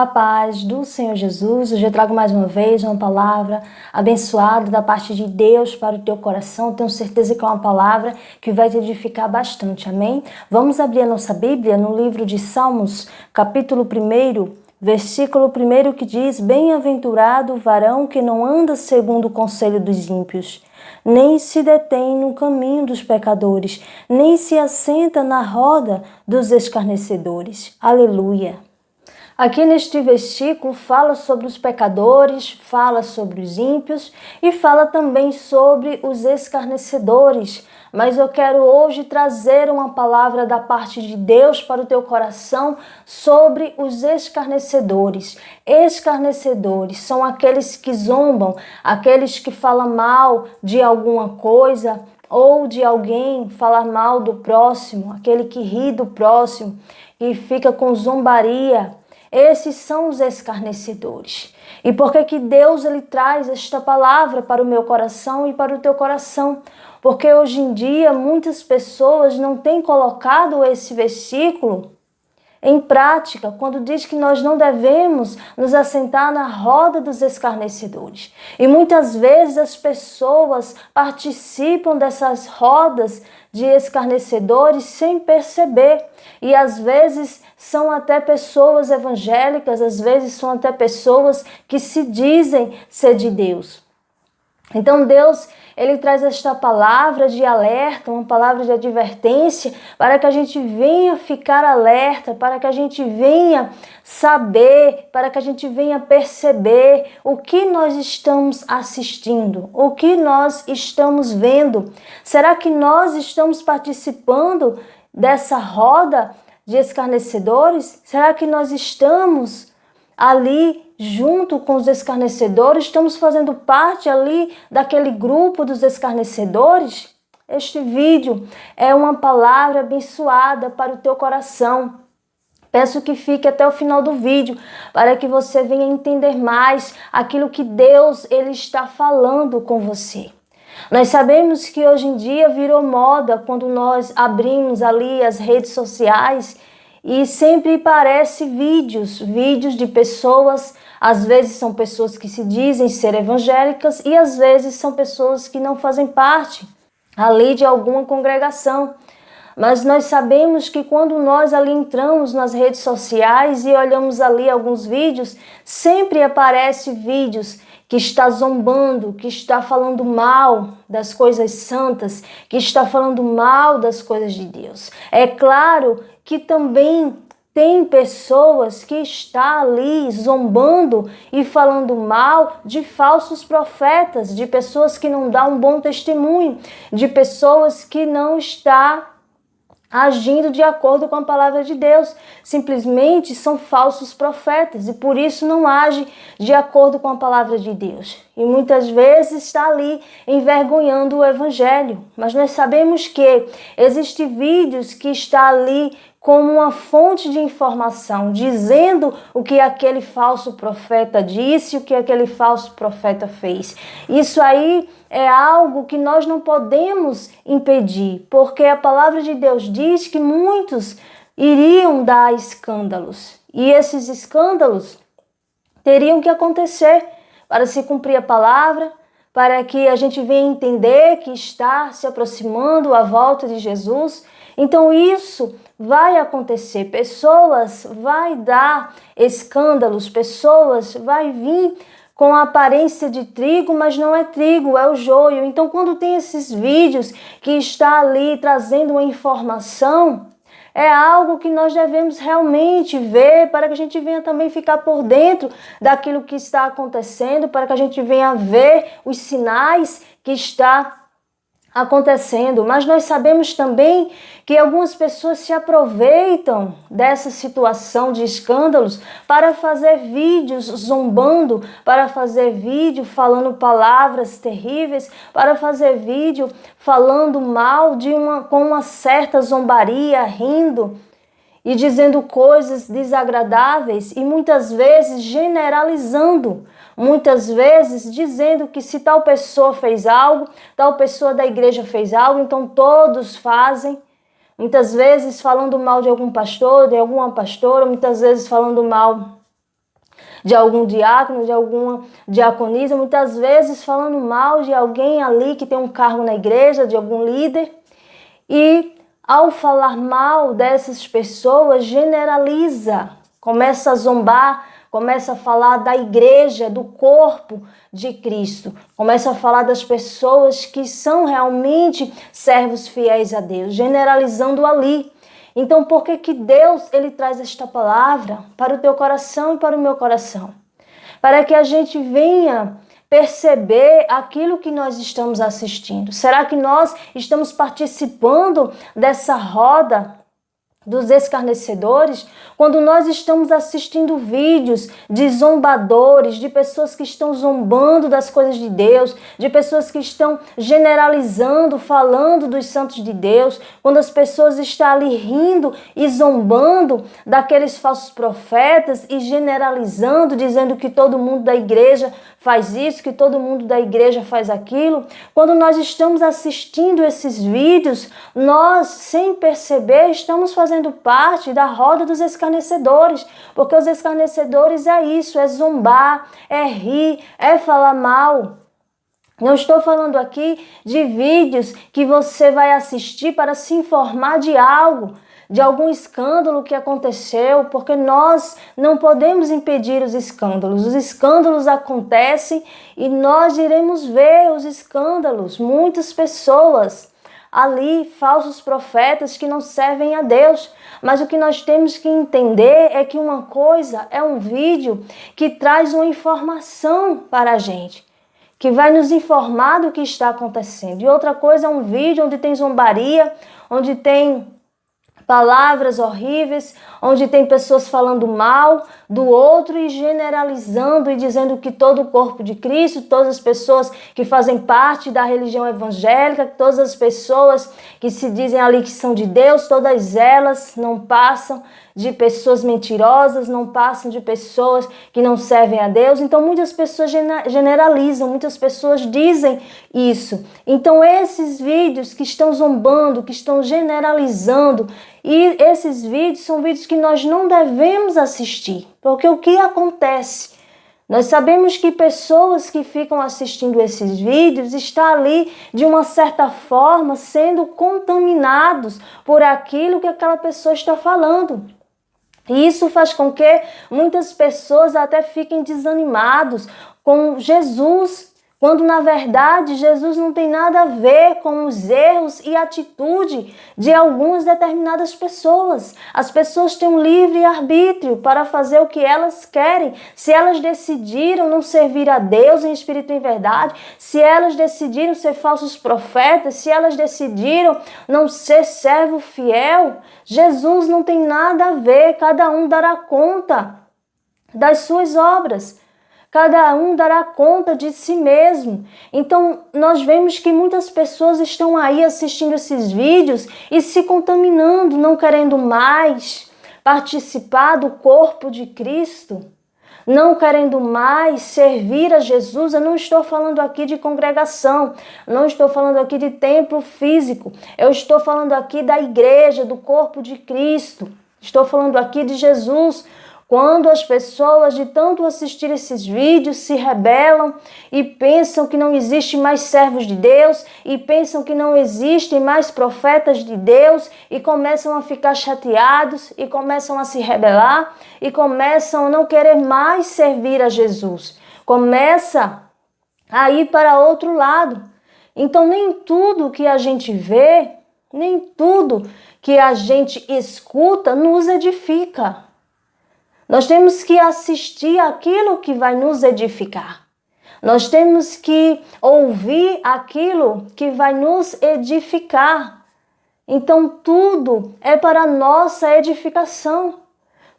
A paz do Senhor Jesus. Hoje eu trago mais uma vez uma palavra abençoada da parte de Deus para o teu coração. Tenho certeza que é uma palavra que vai te edificar bastante, amém? Vamos abrir a nossa Bíblia no livro de Salmos, capítulo 1, versículo 1, que diz: Bem-aventurado o varão que não anda segundo o conselho dos ímpios, nem se detém no caminho dos pecadores, nem se assenta na roda dos escarnecedores. Aleluia! Aqui neste versículo fala sobre os pecadores, fala sobre os ímpios e fala também sobre os escarnecedores. Mas eu quero hoje trazer uma palavra da parte de Deus para o teu coração sobre os escarnecedores. Escarnecedores são aqueles que zombam, aqueles que falam mal de alguma coisa ou de alguém, falar mal do próximo, aquele que ri do próximo e fica com zombaria. Esses são os escarnecedores. E por que Deus ele traz esta palavra para o meu coração e para o teu coração? Porque hoje em dia muitas pessoas não têm colocado esse versículo em prática, quando diz que nós não devemos nos assentar na roda dos escarnecedores. E muitas vezes as pessoas participam dessas rodas de escarnecedores sem perceber. E às vezes são até pessoas evangélicas, às vezes são até pessoas que se dizem ser de Deus. Então Deus, ele traz esta palavra de alerta, uma palavra de advertência, para que a gente venha ficar alerta, para que a gente venha saber, para que a gente venha perceber o que nós estamos assistindo, o que nós estamos vendo. Será que nós estamos participando dessa roda de escarnecedores? Será que nós estamos ali junto com os escarnecedores? Estamos fazendo parte ali daquele grupo dos escarnecedores? Este vídeo é uma palavra abençoada para o teu coração. Peço que fique até o final do vídeo para que você venha entender mais aquilo que Deus ele está falando com você. Nós sabemos que hoje em dia virou moda quando nós abrimos ali as redes sociais e sempre aparece vídeos de pessoas, às vezes são pessoas que se dizem ser evangélicas e às vezes são pessoas que não fazem parte ali de alguma congregação. Mas nós sabemos que quando nós ali entramos nas redes sociais e olhamos ali alguns vídeos, sempre aparece vídeos que está zombando, que está falando mal das coisas santas, que está falando mal das coisas de Deus. É claro que também tem pessoas que estão ali zombando e falando mal de falsos profetas, de pessoas que não dão um bom testemunho, de pessoas que não estão agindo de acordo com a palavra de Deus. Simplesmente são falsos profetas e por isso não agem de acordo com a palavra de Deus. E muitas vezes está ali envergonhando o evangelho. Mas nós sabemos que existem vídeos que estão ali como uma fonte de informação, dizendo o que aquele falso profeta disse, o que aquele falso profeta fez. Isso aí é algo que nós não podemos impedir, porque a palavra de Deus diz que muitos iriam dar escândalos. E esses escândalos teriam que acontecer para se cumprir a palavra, para que a gente venha entender que está se aproximando a volta de Jesus. Então isso vai acontecer, pessoas vai dar escândalos, pessoas vai vir com a aparência de trigo, mas não é trigo, é o joio. Então quando tem esses vídeos que está ali trazendo uma informação, é algo que nós devemos realmente ver para que a gente venha também ficar por dentro daquilo que está acontecendo, para que a gente venha ver os sinais que está acontecendo. Mas nós sabemos também que algumas pessoas se aproveitam dessa situação de escândalos para fazer vídeos zombando, para fazer vídeo falando palavras terríveis, para fazer vídeo falando mal com uma certa zombaria, rindo e dizendo coisas desagradáveis e muitas vezes generalizando, muitas vezes dizendo que se tal pessoa fez algo, tal pessoa da igreja fez algo, então todos fazem. Muitas vezes falando mal de algum pastor, de alguma pastora, muitas vezes falando mal de algum diácono, de alguma diaconisa, muitas vezes falando mal de alguém ali que tem um cargo na igreja, de algum líder. E ao falar mal dessas pessoas, generaliza, começa a zombar, começa a falar da igreja, do corpo de Cristo, começa a falar das pessoas que são realmente servos fiéis a Deus, generalizando ali. Então, por que Deus ele traz esta palavra para o teu coração e para o meu coração? Para que a gente venha perceber aquilo que nós estamos assistindo. Será que nós estamos participando dessa roda dos escarnecedores? Quando nós estamos assistindo vídeos de zombadores, de pessoas que estão zombando das coisas de Deus, de pessoas que estão generalizando, falando dos santos de Deus, quando as pessoas estão ali rindo e zombando daqueles falsos profetas e generalizando, dizendo que todo mundo da igreja faz isso, que todo mundo da igreja faz aquilo, quando nós estamos assistindo esses vídeos, nós, sem perceber, estamos fazendo parte da roda dos escarnecedores, porque os escarnecedores é isso, é zombar, é rir, é falar mal. Não estou falando aqui de vídeos que você vai assistir para se informar de algo, de algum escândalo que aconteceu, porque nós não podemos impedir os escândalos. Os escândalos acontecem e nós iremos ver os escândalos. Muitas pessoas ali, falsos profetas que não servem a Deus. Mas o que nós temos que entender é que uma coisa é um vídeo que traz uma informação para a gente, que vai nos informar do que está acontecendo. E outra coisa é um vídeo onde tem zombaria, onde tem palavras horríveis, onde tem pessoas falando mal do outro e generalizando e dizendo que todo o corpo de Cristo, todas as pessoas que fazem parte da religião evangélica, todas as pessoas que se dizem ali que são de Deus, todas elas não passam de pessoas mentirosas, não passam de pessoas que não servem a Deus. Então muitas pessoas generalizam, muitas pessoas dizem isso. Então esses vídeos que estão zombando, que estão generalizando, e esses vídeos são vídeos que nós não devemos assistir, porque o que acontece? Nós sabemos que pessoas que ficam assistindo esses vídeos estão ali, de uma certa forma, sendo contaminados por aquilo que aquela pessoa está falando. E isso faz com que muitas pessoas até fiquem desanimados com Jesus, quando na verdade Jesus não tem nada a ver com os erros e atitude de algumas determinadas pessoas. As pessoas têm um livre arbítrio para fazer o que elas querem. Se elas decidiram não servir a Deus em espírito e em verdade, se elas decidiram ser falsos profetas, se elas decidiram não ser servo fiel, Jesus não tem nada a ver. Cada um dará conta das suas obras. Cada um dará conta de si mesmo. Então, nós vemos que muitas pessoas estão aí assistindo esses vídeos e se contaminando, não querendo mais participar do corpo de Cristo, não querendo mais servir a Jesus. Eu não estou falando aqui de congregação, não estou falando aqui de templo físico, eu estou falando aqui da igreja, do corpo de Cristo, estou falando aqui de Jesus. Quando as pessoas, de tanto assistir esses vídeos, se rebelam e pensam que não existe mais servos de Deus e pensam que não existem mais profetas de Deus e começam a ficar chateados e começam a se rebelar e começam a não querer mais servir a Jesus. Começa a ir para outro lado. Então nem tudo que a gente vê, nem tudo que a gente escuta nos edifica. Nós temos que assistir aquilo que vai nos edificar. Nós temos que ouvir aquilo que vai nos edificar. Então tudo é para a nossa edificação.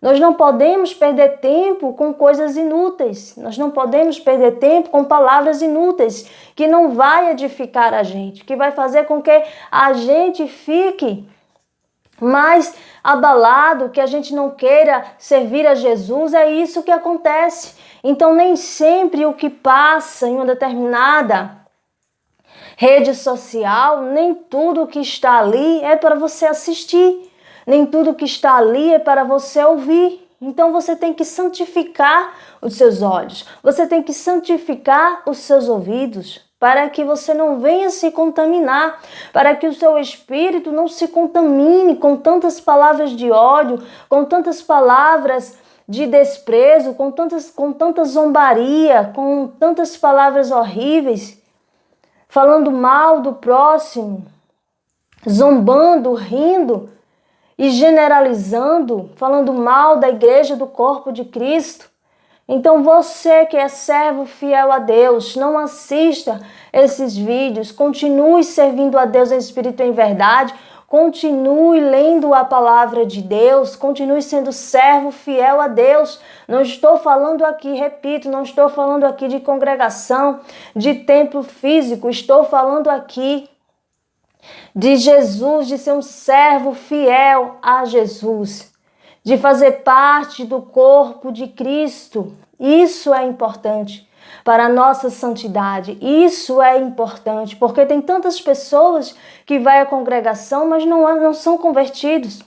Nós não podemos perder tempo com coisas inúteis. Nós não podemos perder tempo com palavras inúteis, que não vai edificar a gente, que vai fazer com que a gente fique mais abalado, que a gente não queira servir a Jesus. É isso que acontece. Então nem sempre o que passa em uma determinada rede social, nem tudo o que está ali é para você assistir, nem tudo que está ali é para você ouvir. Então você tem que santificar os seus olhos, você tem que santificar os seus ouvidos, para que você não venha se contaminar, para que o seu espírito não se contamine com tantas palavras de ódio, com tantas palavras de desprezo, com tanta zombaria, com tantas palavras horríveis, falando mal do próximo, zombando, rindo e generalizando, falando mal da igreja, do corpo de Cristo. Então você que é servo fiel a Deus, não assista esses vídeos, continue servindo a Deus em espírito e em verdade, continue lendo a palavra de Deus, continue sendo servo fiel a Deus. Não estou falando aqui, repito, não estou falando aqui de congregação, de templo físico, estou falando aqui de Jesus, de ser um servo fiel a Jesus, de fazer parte do corpo de Cristo. Isso é importante para a nossa santidade. Isso é importante, porque tem tantas pessoas que vão à congregação, mas não são convertidos.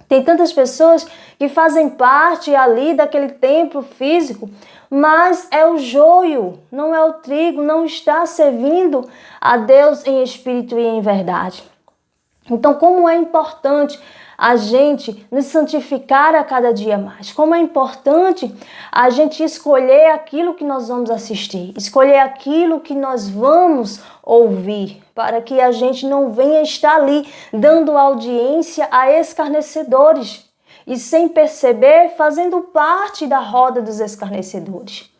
Tem tantas pessoas que fazem parte ali daquele templo físico, mas é o joio, não é o trigo, não está servindo a Deus em espírito e em verdade. Então, como é importante a gente nos santificar a cada dia mais. Como é importante a gente escolher aquilo que nós vamos assistir, escolher aquilo que nós vamos ouvir, para que a gente não venha estar ali dando audiência a escarnecedores e, sem perceber, fazendo parte da roda dos escarnecedores.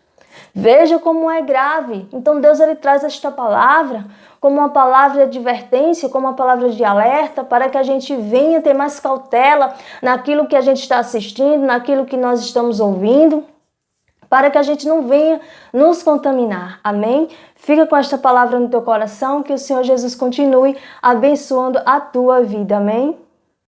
Veja como é grave. Então Deus ele traz esta palavra como uma palavra de advertência, como uma palavra de alerta, para que a gente venha ter mais cautela naquilo que a gente está assistindo, naquilo que nós estamos ouvindo, para que a gente não venha nos contaminar. Amém? Fica com esta palavra no teu coração, que o Senhor Jesus continue abençoando a tua vida. Amém?